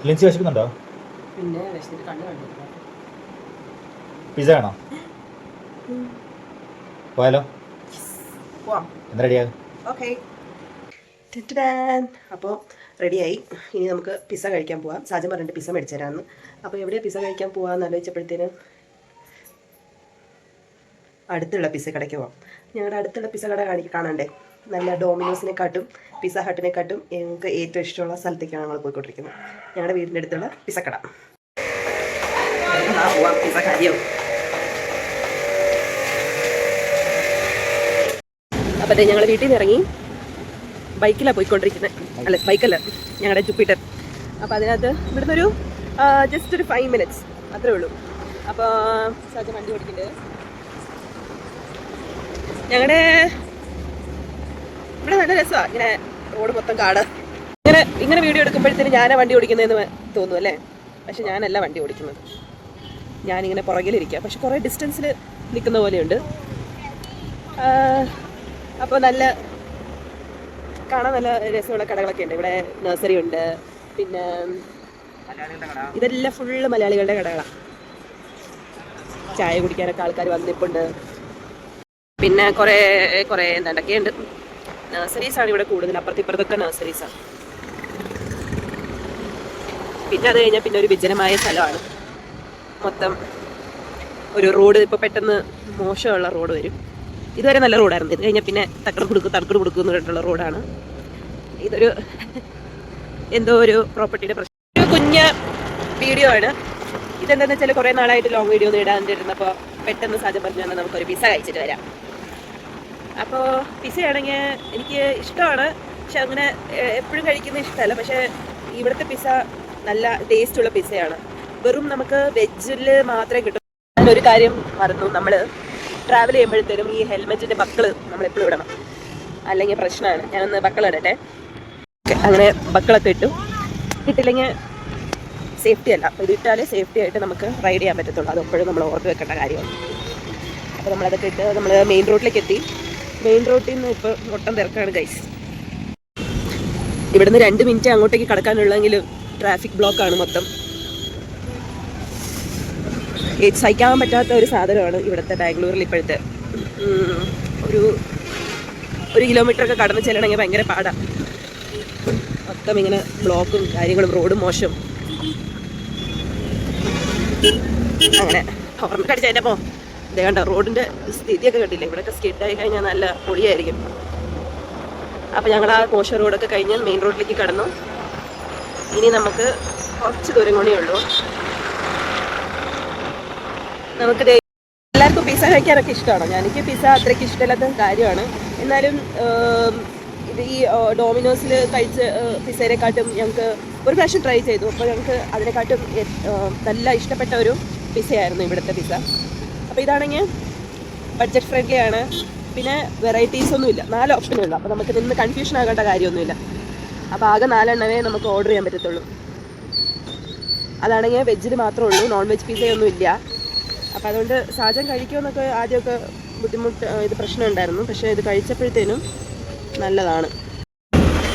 ലിൻസി വിശക്കുന്നുണ്ടോ? പിന്നെ വിശന്നിട്ട് കണ്ണു കണ്ടു. പിസ്സ വേണോ? പോയാലോ? എന്താ റെഡിയാകും? ഓക്കെ. അപ്പോൾ റെഡിയായി. ഇനി നമുക്ക് പിസ്സ കഴിക്കാൻ പോവാം. സാജൻ പറഞ്ഞിട്ട് പിസ്സ മേടിച്ചു തരാമെന്ന്. അപ്പോൾ എവിടെയാണ് പിസ്സ കഴിക്കാൻ പോകാമെന്ന് ആലോചിച്ചപ്പോഴത്തേന് അടുത്തുള്ള പിസ്സ കടയ്ക്ക് പോവാം. ഞങ്ങളുടെ അടുത്തുള്ള പിസ്സ കട കാണണ്ടേ? നല്ല ഡോമിനോസിനെക്കാട്ടും പിസ്സ ഹട്ടിനെക്കാട്ടും ഞങ്ങൾക്ക് ഏറ്റവും ഇഷ്ടമുള്ള സ്ഥലത്തേക്കാണ് ഞങ്ങൾ പോയിക്കൊണ്ടിരിക്കുന്നത്. ഞങ്ങളുടെ വീടിൻ്റെ അടുത്തുള്ള പിസ്സക്കട. പോവാം പിസ്സ കാര്യവും. അപ്പോൾ അതെ, ഞങ്ങൾ വീട്ടിൽ നിന്ന് ഇറങ്ങി ബൈക്കിലാണ് പോയിക്കൊണ്ടിരിക്കുന്നത്. അല്ല, ബൈക്കല്ല, ഞങ്ങളുടെ ജുപ്പിറ്റർ. അപ്പോൾ അതിനകത്ത് ഇവിടുന്ന് ഒരു ജസ്റ്റ് ഒരു 5 minutes അത്രേ ഉള്ളൂ. അപ്പോൾ സാജൻ വണ്ടി ഓടിക്കുന്നുണ്ട്. ഞങ്ങളുടെ ഇവിടെ നല്ല രസമാണ്. ഇങ്ങനെ റോഡ് മൊത്തം കാട്. ഇങ്ങനെ വീഡിയോ എടുക്കുമ്പോഴത്തേന് ഞാനാ വണ്ടി ഓടിക്കുന്നതെന്ന് തോന്നും അല്ലേ? പക്ഷെ ഞാനല്ല വണ്ടി ഓടിക്കുന്നത്. ഞാനിങ്ങനെ പുറകിലിരിക്കുക. പക്ഷെ കുറേ ഡിസ്റ്റൻസിൽ നിൽക്കുന്ന പോലെയുണ്ട്. അപ്പോൾ കാണാൻ നല്ല രസമുള്ള കടകളൊക്കെ ഉണ്ട്. ഇവിടെ നഴ്സറി ഉണ്ട്. പിന്നെ ഇതെല്ലാം ഫുള്ള് മലയാളികളുടെ കടകളാണ്. ചായ കുടിക്കാനൊക്കെ ആൾക്കാർ വന്നിപ്പുണ്ട്. പിന്നെ കുറേ എന്താണ്ടൊക്കെയുണ്ട്. നഴ്സറീസാണ് ഇവിടെ കൂടുതൽ. അപ്പുറത്തിപ്പുറത്തൊക്കെ നഴ്സറീസാണ്. പിന്നെ അത് കഴിഞ്ഞാൽ പിന്നെ ഒരു വിജനമായ സ്ഥലമാണ്. മൊത്തം ഒരു റോഡ് ഇപ്പോൾ പെട്ടെന്ന് മോശമുള്ള റോഡ് വരും. ഇതുവരെ നല്ല റോഡായിരുന്നു. ഇത് കഴിഞ്ഞാൽ പിന്നെ തക്കട് കൊടുക്കും എന്ന് പറഞ്ഞിട്ടുള്ള റോഡാണ്. ഇതൊരു എന്തോ ഒരു പ്രോപ്പർട്ടിയുടെ പ്രശ്നം. ഒരു കുഞ്ഞ് വീഡിയോ ആണ്. ഇതെന്താണെന്ന് വെച്ചാൽ കുറേ നാളായിട്ട് ലോങ് വീഡിയോ ഒന്നും ഇടാണ്ടിരുന്നപ്പോൾ പെട്ടെന്ന് സാജൻ പറഞ്ഞു തന്നെ നമുക്കൊരു പിസ്സ കഴിച്ചിട്ട് വരാം. അപ്പോൾ പിസ്സയാണെങ്കിൽ എനിക്ക് ഇഷ്ടമാണ്. പക്ഷെ അങ്ങനെ എപ്പോഴും കഴിക്കുന്ന ഇഷ്ടമല്ല. പക്ഷേ ഇവിടുത്തെ പിസ്സ നല്ല ടേസ്റ്റുള്ള പിസ്സയാണ്. വെറും നമുക്ക് വെജിൽ മാത്രമേ കിട്ടൂ. ഞാനൊരു കാര്യം മറന്നു. നമ്മൾ ട്രാവൽ ചെയ്യുമ്പോഴത്തേനും ഈ ഹെൽമെറ്റിൻ്റെ ബക്കിൾ നമ്മളെപ്പോഴും ഇടണം, അല്ലെങ്കിൽ പ്രശ്നമാണ്. ഞാനൊന്ന് ബക്കിൾ ഇടട്ടെ. അങ്ങനെ ബക്കിളൊക്കെ ഇട്ടില്ലെങ്കിൽ സേഫ്റ്റി അല്ല. ഇത് ഇട്ടാലേ സേഫ്റ്റി ആയിട്ട് നമുക്ക് റൈഡ് ചെയ്യാൻ പറ്റത്തുള്ളൂ. അതെപ്പോഴും നമ്മൾ ഓർത്ത് വെക്കേണ്ട കാര്യമാണ്. അപ്പോൾ നമ്മളതൊക്കെ ഇട്ട് നമ്മൾ മെയിൻ റോഡിലേക്ക് എത്തി. മെയിൻ റോഡിൽ നിന്ന് ഇപ്പോൾ ഒട്ടം തിരക്കാണ് ഗൈസ്. ഇവിടുന്ന് 2 minute അങ്ങോട്ടേക്ക് കടക്കാനുള്ളെങ്കിലും ട്രാഫിക് ബ്ലോക്കാണ് മൊത്തം. സഹിക്കാൻ പറ്റാത്ത ഒരു സാധനമാണ് ഇവിടുത്തെ ബാംഗ്ലൂരിൽ ഇപ്പോഴത്തെ. ഒരു കിലോമീറ്ററൊക്കെ കടന്ന് ചെല്ലണമെങ്കിൽ ഭയങ്കര പാടാണ്. മൊത്തം ഇങ്ങനെ ബ്ലോക്കും കാര്യങ്ങളും, റോഡും മോശം. അങ്ങനെ ഹോർണൊക്കെ അടിച്ചതിൻ്റെപ്പോൾ ഇതേ കണ്ട റോഡിൻ്റെ സ്ഥിതിയൊക്കെ കണ്ടില്ലേ? ഇവിടെയൊക്കെ സ്കിഡായി കഴിഞ്ഞാൽ നല്ല പൊളിയായിരിക്കും. അപ്പോൾ ഞങ്ങൾ ആ മോശം റോഡൊക്കെ കഴിഞ്ഞ് മെയിൻ റോഡിലേക്ക് കടന്നു. ഇനി നമുക്ക് കുറച്ച് ദൂരം കൂടെ ഉള്ളൂ. നമുക്ക് എല്ലാവർക്കും പിസ്സ കഴിക്കാനൊക്കെ ഇഷ്ടമാണ്. എനിക്ക് പിസ്സ അത്രയ്ക്ക് ഇഷ്ടമില്ലാത്ത കാര്യമാണ്. എന്നാലും ഇത് ഈ ഡോമിനോസിൽ കഴിച്ച പിസ്സേനെക്കാട്ടും ഞങ്ങൾക്ക് ഒരു പ്രാവശ്യം ട്രൈ ചെയ്തു. അപ്പോൾ ഞങ്ങൾക്ക് അതിനെക്കാട്ടും നല്ല ഇഷ്ടപ്പെട്ട ഒരു പിസ്സയായിരുന്നു ഇവിടുത്തെ പിസ്സ. അപ്പോൾ ഇതാണെങ്കിൽ ബഡ്ജറ്റ് ഫ്രണ്ട്ലി ആണ്. പിന്നെ വെറൈറ്റീസ് ഒന്നുമില്ല. 4 ഓപ്ഷനുള്ളൂ. അപ്പോൾ നമുക്ക് നിന്ന് കൺഫ്യൂഷൻ ആകേണ്ട കാര്യമൊന്നുമില്ല. അപ്പോൾ ആകെ 4 എണ്ണമേ നമുക്ക് ഓർഡർ ചെയ്യാൻ പറ്റത്തുള്ളൂ. അതാണെങ്കിൽ വെജിൽ മാത്രമേ ഉള്ളൂ, നോൺ വെജ് പിസ്സയൊന്നും ഇല്ല. അപ്പോൾ അതുകൊണ്ട് സാജൻ കഴിക്കുമെന്നൊക്കെ ആദ്യമൊക്കെ ഇത് പ്രശ്നം ഉണ്ടായിരുന്നു. പക്ഷേ ഇത് കഴിച്ചപ്പോഴത്തേനും നല്ലതാണ്.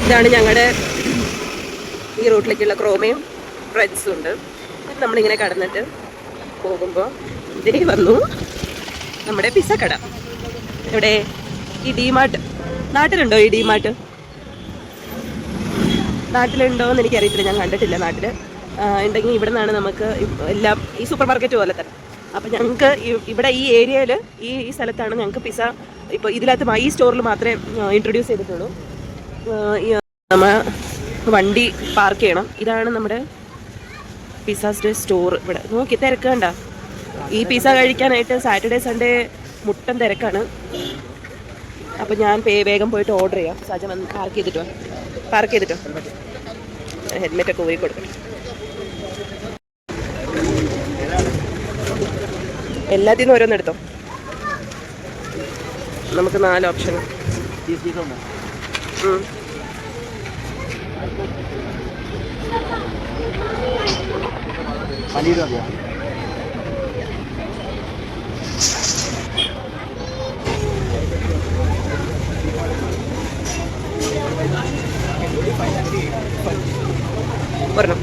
ഇതാണ് ഞങ്ങളുടെ ഈ റൂട്ടിലേക്കുള്ള ക്രോമയും ഫ്രണ്ട്സും ഉണ്ട്. നമ്മളിങ്ങനെ കടന്നിട്ട് പോകുമ്പോൾ ഇതിലേ വന്നു നമ്മുടെ പിസ്സ കട. ഇവിടെ ഈ ഡിമാർട്ട്. നാട്ടിലുണ്ടോ ഈ ഡിമാർട്ട്? നാട്ടിലുണ്ടോ എന്ന് എനിക്കറിയത്തില്ല, ഞാൻ കണ്ടിട്ടില്ല. നാട്ടിൽ ഉണ്ടെങ്കിൽ ഇവിടെ നിന്നാണ് നമുക്ക് എല്ലാം ഈ സൂപ്പർ മാർക്കറ്റ് പോലെ തന്നെ. അപ്പോൾ ഞങ്ങൾക്ക് ഇവിടെ ഈ ഏരിയയിൽ ഈ സ്ഥലത്താണ് ഞങ്ങൾക്ക് പിസ്സ ഇപ്പോൾ ഇതിനകത്ത് ഈ സ്റ്റോറിൽ മാത്രമേ ഇൻട്രൊഡ്യൂസ് ചെയ്തിട്ടുള്ളൂ. നമ്മൾ വണ്ടി പാർക്ക് ചെയ്യണം. ഇതാണ് നമ്മുടെ പിസ്സാസിൻ്റെ സ്റ്റോർ. ഇവിടെ നോക്കി തിരക്കണ്ട. ഈ പിസ്സ കഴിക്കാനായിട്ട് സാറ്റർഡേ സൺഡേ മുട്ടൻ തിരക്കാണ്. അപ്പോൾ ഞാൻ വേഗം പോയിട്ട് ഓർഡർ ചെയ്യാം. സാജൻ വന്ന് പാർക്ക് ചെയ്തിട്ടോ ഹെൽമെറ്റൊക്കെ ഊരി കൊടുക്കണം. എല്ലാത്തിനും ഓരോന്നെടുത്തോ. നമുക്ക് 4 ഓപ്ഷൻ. ഒരെണ്ണം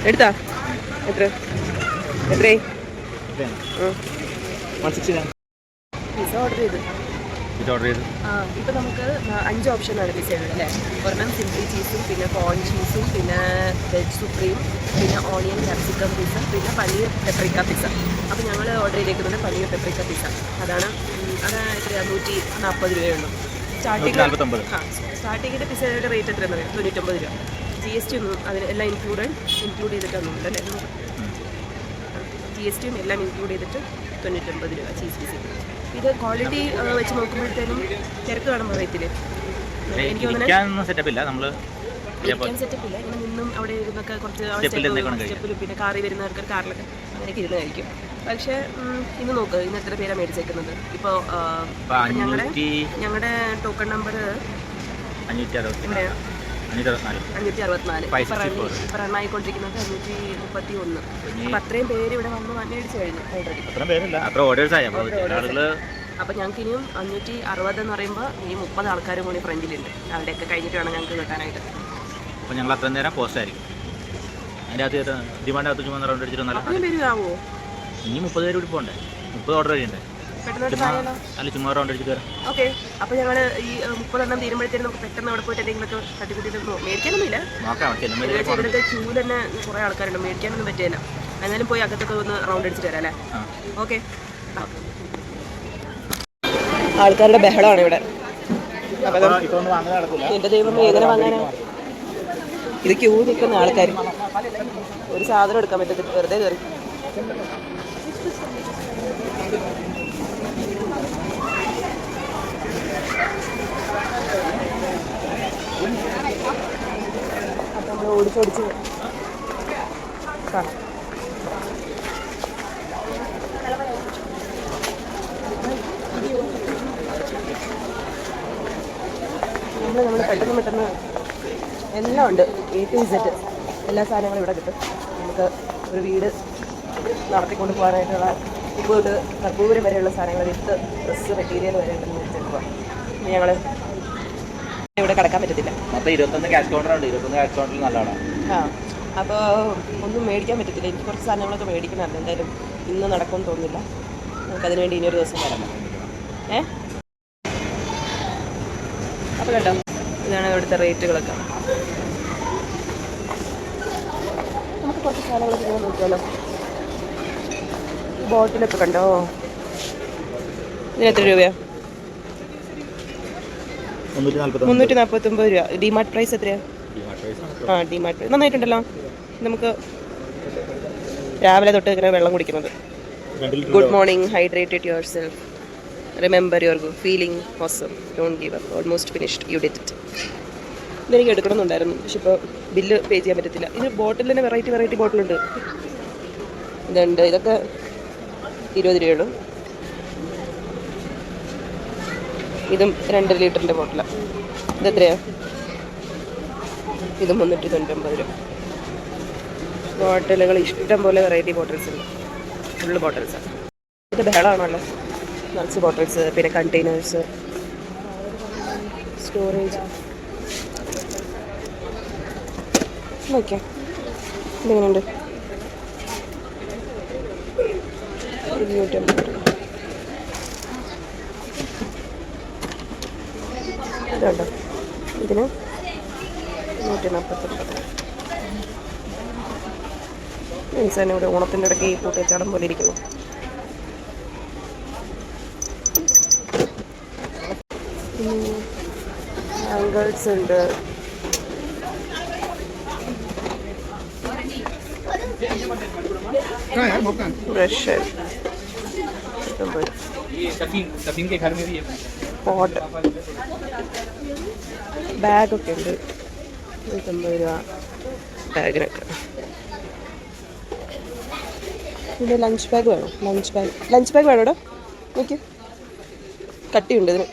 എടുത്താ എത്ര എത്രേ പിസ്സ ഓർഡർ ചെയ്ത് ഇപ്പം നമുക്ക് 5 ഓപ്ഷനാണ് പിസ്സയുള്ളത് അല്ലേ. ഒരെണ്ണം സിംപിൾ ചീസും പിന്നെ കോൺ ചീസും പിന്നെ വെജ് സുപ്രീം പിന്നെ ഓണിയൻ ക്യാപ്സിക്കം പിസ്സ പിന്നെ പനീർ പെപ്രിക്ക പിസ്സ. അപ്പോൾ ഞങ്ങൾ ഓർഡർ ചെയ്തേക്കുന്നത് പനീർ പെപ്രിക്ക പിസ്സ. അതാണ് എത്രയാണ് 140 രൂപയുള്ളൂ. സ്റ്റാർട്ടിങ്ങിൻ്റെ പിസ്സയുടെ റേറ്റ് എത്രയാണെന്ന് അറിയാം? 99 രൂപ. GST ഒന്നും അതിന് എല്ലാം ഇൻക്ലൂഡ് ചെയ്തിട്ടൊന്നും അല്ലേ? GST എല്ലാം ഇൻക്ലൂഡ് ചെയ്തിട്ട് 99 രൂപ ചീസ് പിസ്സ. ഇത് ക്വാളിറ്റി വെച്ച് നോക്കുമ്പോഴത്തേനും തിരക്ക് കാണുമ്പോൾ അറിയത്തില്ലേ? എനിക്ക് തോന്നുന്നത് സെറ്റപ്പില്ല. ഇങ്ങനെ നിന്നും അവിടെ ഇരുന്നൊക്കെ കുറച്ച് സ്റ്റെപ്പിലും പിന്നെ കാറിൽ വരുന്നവർക്ക് കാറിലൊക്കെ അങ്ങനെയൊക്കെ ഇരുന്ന് കഴിക്കും. പക്ഷേ ഇന്ന് നോക്ക്, ഇന്ന് എത്ര പേരാണ് മേടിച്ചേക്കുന്നത്. ഇപ്പോൾ ഞങ്ങളുടെ ടോക്കൺ നമ്പർ 564 ഇപ്പം റണ്ണായിക്കൊണ്ടിരിക്കുന്നത് 531. അപ്പം അത്രയും പേര് ഇവിടെ വന്ന് മേടിച്ചു കഴിഞ്ഞു ഓൾറെഡി. അപ്പം ഞങ്ങൾക്ക് ഇനിയും 560 എന്ന് പറയുമ്പോൾ ഈ 30 ആൾക്കാരും കൂടി ഫ്രണ്ടിലുണ്ട്. അവിടെയൊക്കെ കഴിഞ്ഞിട്ട് വേണം ഞങ്ങൾക്ക് കിട്ടാനായിട്ട്. അപ്പോൾ ഞങ്ങൾ അത്രയും നേരം പോസ്റ്റ് ആയിരിക്കും. അതിൻ്റെ അകത്ത് ഡിമാൻഡ് ചുമ്മാ റൗണ്ട് അടിച്ചിട്ട് അത്രയും പേര് ആവുമോ? ഇനി 30 പേര് കൂടി പോകണ്ടേ? 30 ഓർഡർ ചെയ്യണ്ടേ? അല്ല ചുമ്മാ റൗണ്ട് അടിച്ചിട്ട് വരാം. ഓക്കെ. അപ്പോൾ ഞങ്ങൾ ഈ 30 എണ്ണം തീരുമ്പോഴത്തേനും നമുക്ക് പെട്ടെന്ന് അവിടെ പോയിട്ട് എന്തെങ്കിലുമൊക്കെ തട്ടിക്കുട്ടിയിട്ട് മേടിക്കാനൊന്നുമില്ല. ഇവിടുത്തെ ക്യൂ തന്നെ കുറേ ആൾക്കാരുണ്ട്, മേടിക്കാനൊന്നും പറ്റില്ല. എന്നാലും പോയി അകത്തൊക്കെ ഒന്ന് റൗണ്ട് അടിച്ചിട്ട് വരാം അല്ലേ? ഓക്കെ. ആൾക്കാരുടെ ബഹളമാണ് ഇവിടെ. എൻ്റെ ദൈവമേ, എങ്ങനെ വാങ്ങാനാ? ഇത് ക്യൂ നിൽക്കുന്ന ആൾക്കാർ. ഒരു സാധനം എടുക്കാൻ പറ്റത്തില്ല, വെറുതെ കയറി. അപ്പം നമ്മൾ ഓടിച്ചോടിച്ച് കാണാം. നമ്മൾ പെട്ടെന്ന് എല്ലാം ഉണ്ട്. A to Z എല്ലാ സാധനങ്ങളും ഇവിടെ കിട്ടും. നമുക്ക് ഒരു വീട് നടത്തിക്കൊണ്ട് പോകാനായിട്ടുള്ള ഇപ്പോൾ തൊട്ട് കർപ്പൂരം വരെയുള്ള സാധനങ്ങൾ, വിത്ത് ഡ്രസ്സ് മെറ്റീരിയൽ വരെ ഉണ്ടെന്ന് വെച്ചെടുക്കുക. ഞങ്ങൾ ഇവിടെ കിടക്കാൻ പറ്റത്തില്ല. 21 ക്യാഷ് കൗണ്ടർ ഉണ്ട്. 21 ക്യാഷ് കൗണ്ടറിൽ നല്ലതാണ്. അപ്പോൾ ഒന്നും മേടിക്കാൻ പറ്റത്തില്ല. എനിക്ക് കുറച്ച് സാധനങ്ങളൊക്കെ മേടിക്കണമല്ലോ. എന്തായാലും ഇന്ന് നടക്കുമെന്ന് തോന്നുന്നില്ല. നമുക്കതിന് വേണ്ടി ഇനിയൊരു ദിവസം വരാം. അപ്പോൾ കേട്ടോ, ഇതാണ് ഇവിടുത്തെ റേറ്റുകളൊക്കെ. നമുക്ക് കുറച്ച് സാധനങ്ങളൊക്കെ ഇങ്ങനെ നോക്കിയാലോ. ബോട്ടിലൊക്കെ കണ്ടോ? ഇതിന് എത്ര രൂപയാണ്? 349 രൂപ. ഡിമാർട്ട് പ്രൈസ് എത്രയാണ്? ഡിമാർട്ട് പ്രൈസ് നന്നായിട്ടുണ്ടല്ലോ. നമുക്ക് രാവിലെ തൊട്ട് ഇങ്ങനെ വെള്ളം കുടിക്കുന്നത്. Good morning, hydrated your self, remember your feeling awesome, don't give up, almost finished, you did it. ഇതെനിക്ക് എടുക്കണമെന്നുണ്ടായിരുന്നു, പക്ഷെ ഇപ്പോൾ ബില്ല് പേ ചെയ്യാൻ പറ്റത്തില്ല. ഇത് ബോട്ടിൽ തന്നെ വെറൈറ്റി ബോട്ടിലുണ്ട്. ഇതുണ്ട്. ഇതൊക്കെ 20 രൂപയുള്ളൂ. ഇതും 2 ലിറ്ററിൻ്റെ ബോട്ടിലാണ്. ഇതെത്രയാണ്? ഇത് 399 രൂപ. ബോട്ടിലുകൾ ഇഷ്ടം പോലെ വെറൈറ്റി ബോട്ടിൽസ് ഉണ്ട്. ഫുള്ള് ബോട്ടിൽസാണ്. ഇത് ബഹളമാണല്ലോ. നിറച്ച് ബോട്ടിൽസ്, പിന്നെ കണ്ടെയ്നേഴ്സ്, സ്റ്റോറേജ്. നോക്കിയാൽ ഇതെങ്ങനെയുണ്ട്? 250 രൂപ. ഇതുണ്ടോ? ഇതിന് 149. മീൻസ് തന്നെ ഇവിടെ ഓണത്തിൻ്റെ ഇടയ്ക്ക് ഈ പൂട്ടേച്ചാടം പോലെ ഇരിക്കുന്നു. ആംഗിൾസ് ഉണ്ട്. ബ്രഷ്, പോട്ട്, ബാഗൊക്കെ ഉണ്ട്. 150 രൂപ ബാഗിനൊക്കെ. പിന്നെ ലഞ്ച് ബാഗ് വേണോ? ലഞ്ച് ബാഗ് വേണോടാ? നോക്കി, കട്ടിയുണ്ട് ഇതിന്.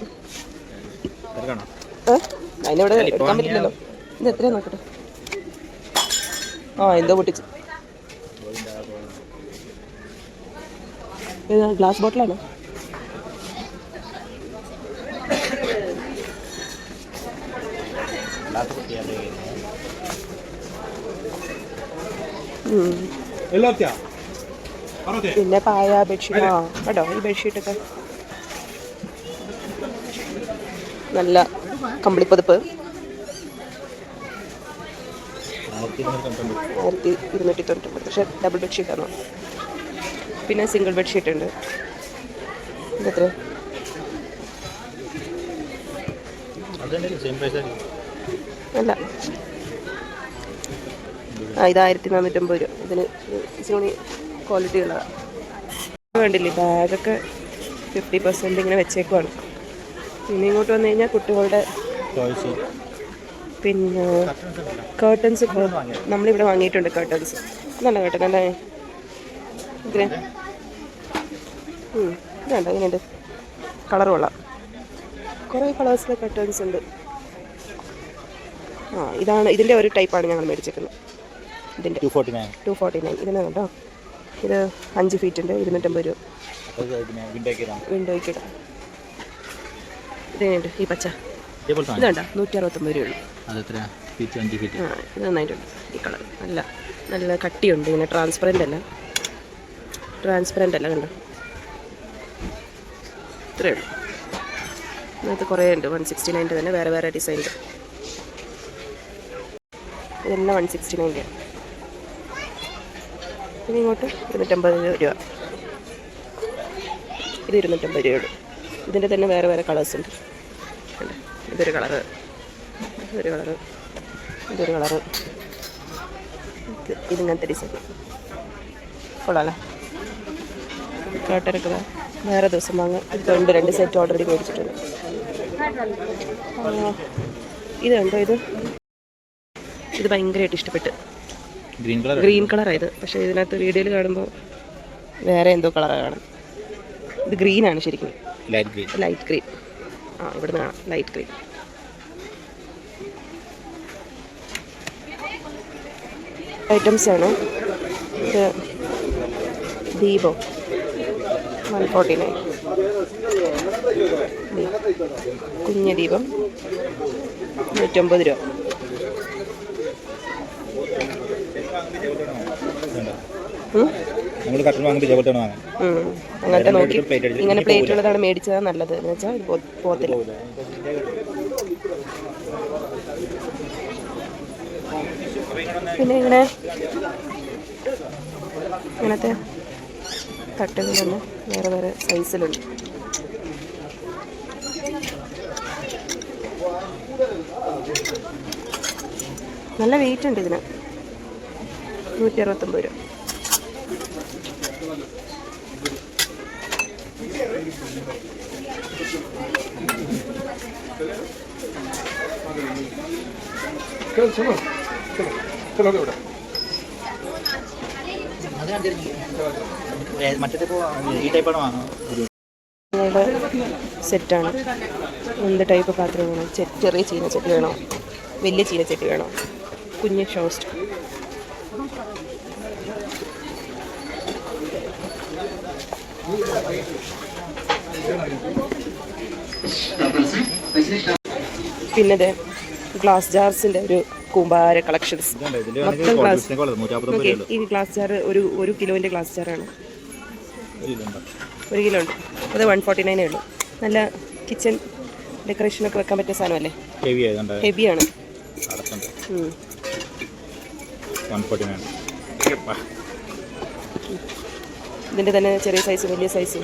അതിനിവിടെ എടുക്കാൻ പറ്റില്ലല്ലോ. ഇത് എത്രയാ നോക്കട്ടെ. എന്തോ പൊട്ടിച്ച്. ഗ്ലാസ് ബോട്ടിലാണോ? പിന്നെ പായ ബെഡ്ഷീറ്റ്. കേട്ടോ ഈ ബെഡ്ഷീറ്റൊക്കെ നല്ല കമ്പിളിപ്പതിപ്പ് 1299. പക്ഷെ ഡബിൾ ബെഡ്ഷീറ്റാണോ? പിന്നെ സിംഗിൾ ബെഡ്ഷീറ്റ് ഉണ്ട്. ഇതെത്ര? അല്ല, ഇത് 1450 രൂപ. ഇതിന് ഇച്ചിരി ക്വാളിറ്റി ഉള്ളതാണ്. വേണ്ടില്ലേ ബാഗൊക്കെ 50% ഇങ്ങനെ വെച്ചേക്കുവാണ്. പിന്നെ ഇങ്ങോട്ട് വന്നു കഴിഞ്ഞാൽ കുട്ടികളുടെ പിന്നെ കേർട്ടൻസ് നമ്മളിവിടെ വാങ്ങിയിട്ടുണ്ട്. കേർട്ടൻസ് നല്ല കേട്ടൻ അല്ലേ? ഇതിന് ഇതുണ്ട്. എങ്ങനെയുണ്ട്? കളർ കൊള്ളാം. കുറേ കളേഴ്സിലെ കർട്ടൻസ് ഉണ്ട്. ഇതാണ് ഇതിൻ്റെ ഒരു ടൈപ്പാണ് ഞങ്ങൾ മേടിച്ചേക്കുന്നത്. ഇതിൻ്റെ 249. ഇതിന് കേട്ടോ. ഇത് 5 ഫീറ്റിൻ്റെ 250 രൂപ. വിൻഡോയ്ക്ക് ഇടാം. ഇതെങ്ങനെയുണ്ട് ഈ പച്ച? ഇതുണ്ടോ? 169 രൂപയുള്ളൂ. ഇത് നന്നായിട്ടുണ്ട്. ഈ കളർ നല്ല നല്ല കട്ടിയുണ്ട്. ഇങ്ങനെ ട്രാൻസ്പെറൻ്റ് അല്ല കണ്ടോ? ഇത്രയേ ഉള്ളൂ. ഇതിനകത്ത് കുറേ ഉണ്ട്. 169 തന്നെ വേറെ വേറെ ഡിസൈനുണ്ട്. ഇതെല്ലാം 169. പിന്നെ ഇങ്ങോട്ട് 250 രൂപ. ഇത് 250 രൂപയുള്ളൂ. ഇതിൻ്റെ തന്നെ വേറെ വേറെ കളേഴ്സ് ഉണ്ട്. ഇതൊരു കളറ്, ഇതൊരു കളറ്, ഇതൊരു കളറ്, ഇതിങ്ങനത്തെ ഡിസൈൻ കൊള്ളാമല്ലോ. കേട്ടരൊക്കെ വേറെ ദിവസം വാങ്ങാം. ഇതുണ്ട്. 2 സെറ്റ് ഓൾറെഡി മേടിച്ചിട്ടുണ്ട്. ഇതുണ്ടോ? ഇത് ഭയങ്കരമായിട്ട് ഇഷ്ടപ്പെട്ട്. ഗ്രീൻ കളറായത്. പക്ഷേ ഇതിനകത്ത് വീഡിയോയിൽ കാണുമ്പോൾ വേറെ എന്തോ കളറാണ് കാണും. ഇത് ഗ്രീനാണ് ശരിക്കും. Light green. ഇവിടുന്ന് കാണാം ലൈറ്റ് ഗ്രീൻ. ഐറ്റംസ് ആണ്. ഇത് ദീപോ 149. കുഞ്ഞ ദീപം 150 രൂപ. അങ്ങനത്തെ നോക്കി ഇങ്ങനെ പ്ലേറ്റ് ഉള്ളതാണ് മേടിച്ചതാണ് നല്ലത്. എന്ന് വെച്ചാൽ പോത്തില്ല. പിന്നെ ഇങ്ങനത്തെ തട്ടുകൾ തന്നെ വേറെ വേറെ സൈസിലുണ്ട്. നല്ല വെയിറ്റ് ഉണ്ട് ഇതിന്. 169 രൂപ. സെറ്റാണ്. എന്ത് ടൈപ്പ് പാത്രം വേണം? ചെറിയ ചീനച്ചട്ടി വേണോ? വലിയ ചീനച്ചട്ടി വേണോ? കുഞ്ഞ് ഷോസ്റ്റ്. പിന്നെ ഗ്ലാസ് ജാർസിൻ്റെ ഒരു കൂമ്പാര കളക്ഷൻസ്. മൊത്തം ഗ്ലാസ്. ഓക്കെ, ഈ ഗ്ലാസ് ജാർ ഒരു കിലോൻ്റെ ഗ്ലാസ് ജാറാണ്. 1 കിലോ ഉണ്ട്. അത് 149 ഉള്ളൂ. നല്ല കിച്ചൺ ഡെക്കറേഷനൊക്കെ വെക്കാൻ പറ്റിയ സാധനമല്ലേ? ഹെവിയാണ്. ഇതിൻ്റെ തന്നെ ചെറിയ സൈസ്, വലിയ സൈസ്.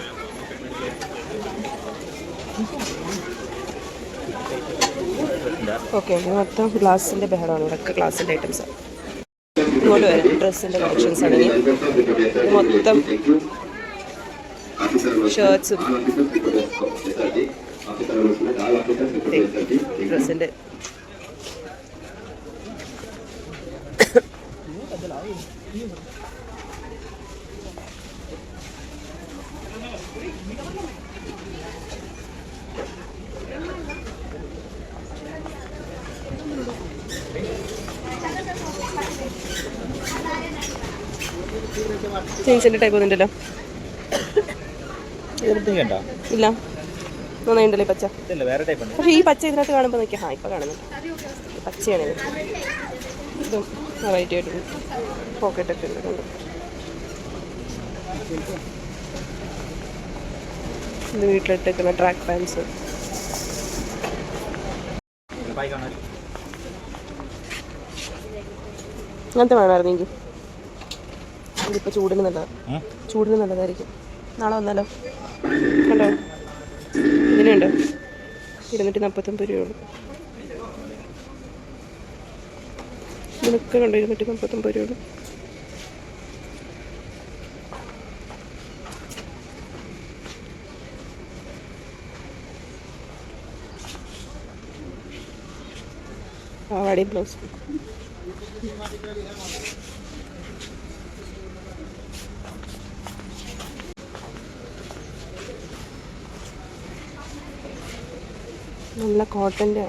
ഓക്കെ, മൊത്തം ഗ്ലാസിൻ്റെ ബഹളമാണ്. ഇവിടെയൊക്കെ ഗ്ലാസിൻ്റെ ഐറ്റംസാണ്. ഇങ്ങോട്ട് വരാം. ഡ്രസ്സിൻ്റെ കളക്ഷൻസ് ആണെങ്കിൽ മൊത്തം ഷർട്ട്സും ഡ്രസ്സിൻ്റെ ജീൻസിൻ്റെ ടൈപ്പ് ഒന്നുമില്ലല്ലോ. ഇല്ല, നന്നായിണ്ടല്ലേ പച്ച. പക്ഷേ ഈ പച്ച ഇതിനകത്ത് കാണുമ്പോൾ നോക്കിയാൽ ഇപ്പം കാണുന്നുണ്ട്. പച്ചയാണ് ഇത്. ഇതും വെറൈറ്റി ആയിട്ടുണ്ട്. പോക്കറ്റൊക്കെ ഉണ്ട്. ഇത് വീട്ടിലിട്ടേക്കുന്ന ട്രാക്ക് പാൻസ്. അങ്ങനത്തെ വേണമായിരുന്നു എനിക്ക്. ഇതിപ്പോൾ ചൂടിന് നല്ലതായിരിക്കും. നാളെ വന്നാലോ? കണ്ടോ, ഇതിനുണ്ടോ 249 രൂപയുള്ളൂ. ഇതിനൊക്കെ കണ്ടോ 249 രൂപ. പാവാടയും ബ്ലൗസ്. നല്ല കോട്ടൻ്റെ.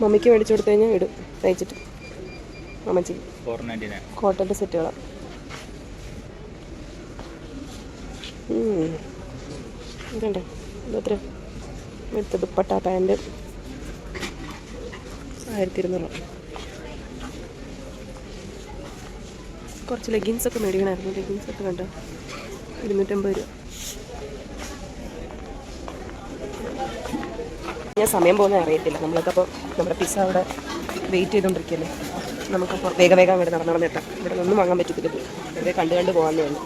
മമ്മിക്ക് മേടിച്ചു കൊടുത്തു കഴിഞ്ഞാൽ ഇടും തയ്ച്ചിട്ട്. അമ്മച്ചിക്ക് കോട്ടൻ്റെ സെറ്റുകളാണ്. ഇതുണ്ട്. ഇതെത്ര എടുത്ത ദുപ്പട്ട പാൻറ് 1200. കുറച്ച് ലെഗിൻസൊക്കെ മേടിക്കണമായിരുന്നു. ലെഗിൻസൊക്കെ കണ്ടോ 250 രൂപ. ഞാൻ സമയം പോകുന്നത് അറിയത്തില്ല. നമ്മളൊക്കെ അപ്പോൾ നമ്മുടെ പിസ്സ അവിടെ വെയിറ്റ് ചെയ്തുകൊണ്ടിരിക്കുകയല്ലേ. നമുക്കപ്പോൾ വേഗം ഇവിടെ നടന്നെത്താം. ഇവിടെ ഒന്നും വാങ്ങാൻ പറ്റത്തില്ല. വെറുതെ കണ്ട് പോകാമെന്ന് വേണം.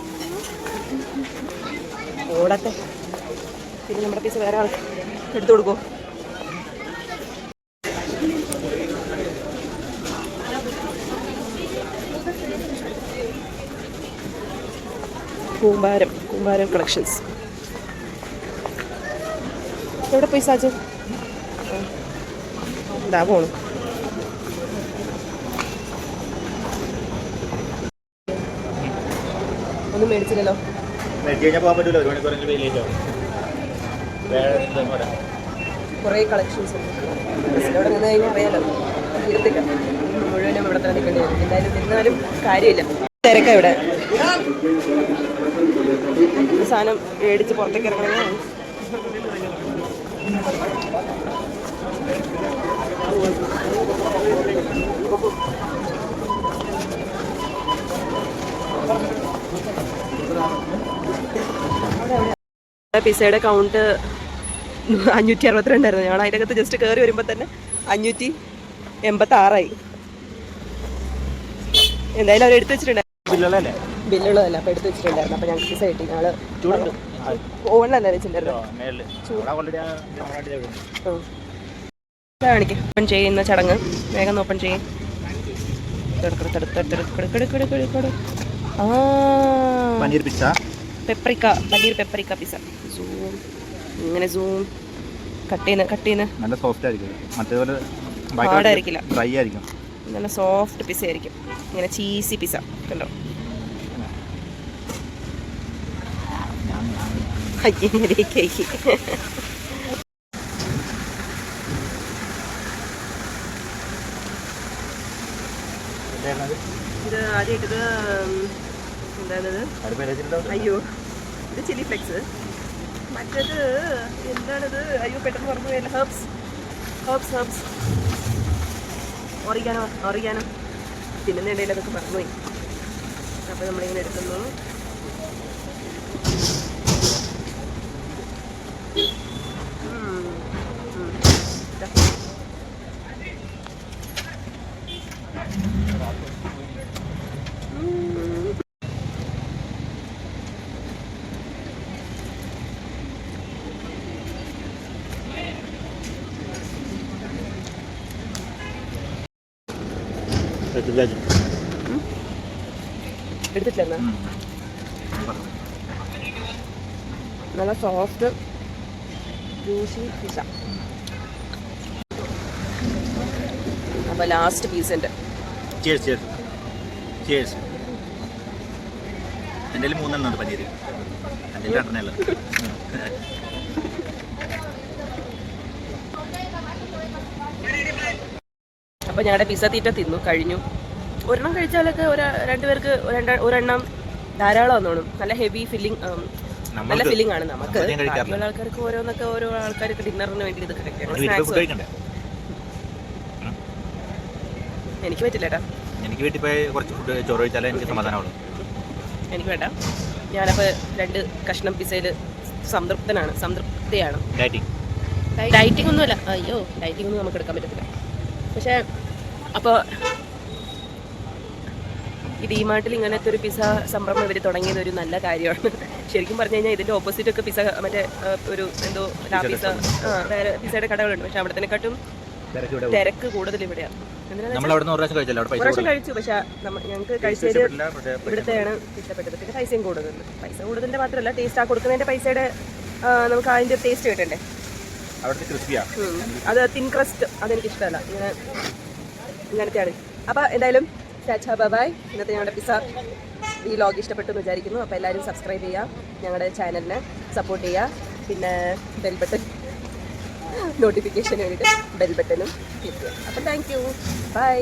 ഓടട്ടെ. പിന്നെ നമ്മുടെ പിസ്സ വേറെ ആൾ എടുത്തു കൊടുക്കുമോ? കൂമ്പാരം കളക്ഷൻസ്. എവിടെ പോയി സാജു? ഇതാ പോണു. ഒന്നും മേടിച്ചില്ലല്ലോ. കുറേ കളക്ഷൻസ് ഉണ്ട്. ഇവിടെ നിന്ന് കഴിഞ്ഞാൽ അറിയാലോ, തീരത്തില്ല. മുഴുവനും ഇവിടെ തന്നെ നിൽക്കേണ്ടി വരും. എന്തായാലും നിന്നാലും കാര്യമില്ല. തിരക്കാ ഇവിടെ. സാധനം മേടിച്ച് പുറത്തേക്ക് ഇറങ്ങണമെങ്കിൽ പിസയുടെ കൗണ്ട് 562 ആയിരുന്നു. ഞങ്ങൾ അതിനകത്ത് ജസ്റ്റ് കയറി വരുമ്പോൾ തന്നെ 586 ആയി. എന്തായാലും അവർ എടുത്ത് വെച്ചിട്ടുണ്ടായിരുന്നു. ബില്ലുള്ളതല്ല, അപ്പം എടുത്ത് വെച്ചിട്ടുണ്ടായിരുന്നു. അപ്പം ഞങ്ങൾക്ക് പിസ കിട്ടി. ഞങ്ങൾ ഓവണിലല്ല വെച്ചിട്ടുണ്ടായിരുന്നു. കാണിക്കും ഓപ്പൺ ചെയ്യുന്ന ചടങ്ങ്. വേഗം ഓപ്പൺ ചെയ്യും. പനീർ പെപ്പറിക്ക പിസ്സ. സൂം ഇങ്ങനെ സൂം കട്ട് ചെയ്യുന്ന നല്ല സോഫ്റ്റ് ആയിരിക്കും. മറ്റേപോലെ ഹാർഡായിരിക്കില്ല, ഡ്രൈ ആയിരിക്കും. നല്ല സോഫ്റ്റ് പിസ്സ ആയിരിക്കും. ഇങ്ങനെ ചീസി പിസ്സ കണ്ടോ. ഇത് ആദ്യമായിട്ടത് എന്താണത്? അയ്യോ, ഇത് ചില്ലി ഫ്ലെക്സ്. മറ്റേത് എന്താണത്? അയ്യോ പെട്ടെന്ന് പറഞ്ഞു പോയല്ലോ. ഹെർബ്സ് ഓറിഗാനോ തിന്നുന്നതിടയിൽ അതൊക്കെ മറന്നുപോയി. അപ്പോൾ നമ്മളിങ്ങനെ എടുക്കുന്നു. എടുത്തിട്ടില്ല. നല്ല സോഫ്റ്റ് ജ്യൂസി പിസ്സ. അപ്പോൾ ലാസ്റ്റ് പീസിൻ്റെ എൻ്റെ 3 എണ്ണം ഉണ്ട് പനീർ. എൻ്റെ 2 എണ്ണമല്ല. അപ്പോൾ ഞങ്ങളുടെ പിസ്സ തീറ്റ തിന്നു കഴിഞ്ഞു. ഒരെണ്ണം കഴിച്ചാലൊക്കെ 2 പേർക്ക് ഒരെണ്ണം ധാരാളം തോന്നും. നല്ല ഹെവി ഫില്ലിങ് നല്ല ഫീലിംഗ് ആണ് നമുക്ക്. നമ്മളധികം കഴിക്കാറില്ല. ബാക്കിയുള്ള ആൾക്കാർക്ക് ഓരോ ആൾക്കാർക്ക് ഡിന്നറിന് വേണ്ടി ഇത് കഴിക്കണം. വീട്ടിൽ പോയി ഫുഡ് കഴിക്കണ്ടേ? എനിക്ക് പറ്റില്ല ഏട്ടാ. എനിക്ക് വീട്ടിൽ പോയി കുറച്ച് ഫുഡ് ചോറ് കഴിച്ചാലേ എനിക്ക് സമാധാനമുള്ളൂ. എനിക്ക് വേണ്ട. ഞാനപ്പോൾ 2 കഷ്ണം പിസയിൽ സംതൃപ്തിയാണ്. ഡയറ്റിംഗ് ഒന്നുമല്ല. അയ്യോ, ഡയറ്റിംഗ് ഒന്നും നമുക്ക് എടുക്കാൻ പറ്റത്തില്ല. പക്ഷേ അപ്പോൾ ഈ ഡിമാർട്ടിൽ ഇങ്ങനത്തെ ഒരു പിസ്സ സംരംഭം ഇവർ തുടങ്ങിയത് ഒരു നല്ല കാര്യമാണ്. ശരിക്കും പറഞ്ഞു കഴിഞ്ഞാൽ ഇതിൻ്റെ ഓപ്പോസിറ്റ് ഒക്കെ പിസ്സ മറ്റേ ഒരു എന്തോ പിസ്സ വേറെ പിസ്സയുടെ കടകളുണ്ട്. പക്ഷെ അവിടത്തേക്കാട്ടും തിരക്ക് കൂടുതൽ ഇവിടെയാണ്. പ്രാവശ്യം കഴിച്ചു. പക്ഷെ ഞങ്ങൾക്ക് കഴിച്ചത് ഇവിടുത്തെയാണ് ഇഷ്ടപ്പെട്ടത്. പിന്നെ പൈസയും കൂടുതൽ. പൈസ കൂടുതലിൻ്റെ മാത്രമല്ല, ടേസ്റ്റ് ആ കൊടുക്കുന്നതിൻ്റെ പൈസയുടെ നമുക്ക് അതിൻ്റെ ടേസ്റ്റ് കിട്ടണ്ടേ. അത് തിൻ ക്രസ്റ്റ് അതെനിക്ക് ഇഷ്ടമല്ല. ഇങ്ങനത്തെയാണ്. അപ്പോൾ എന്തായാലും ബൈ. ഇന്നത്തെ ഞങ്ങളുടെ പിസ്സ ഈ വ്ലോഗ് ഇഷ്ടപ്പെട്ടു എന്ന് വിചാരിക്കുന്നു. അപ്പോൾ എല്ലാവരും സബ്സ്ക്രൈബ് ചെയ്യുക, ഞങ്ങളുടെ ചാനലിനെ സപ്പോർട്ട് ചെയ്യുക. പിന്നെ ബെൽ ബട്ടൺ നോട്ടിഫിക്കേഷന് വേണ്ടിയിട്ട് ബെൽ ബട്ടണും ക്ലിക്ക് ചെയ്യുക. അപ്പം താങ്ക് യു. ബൈ.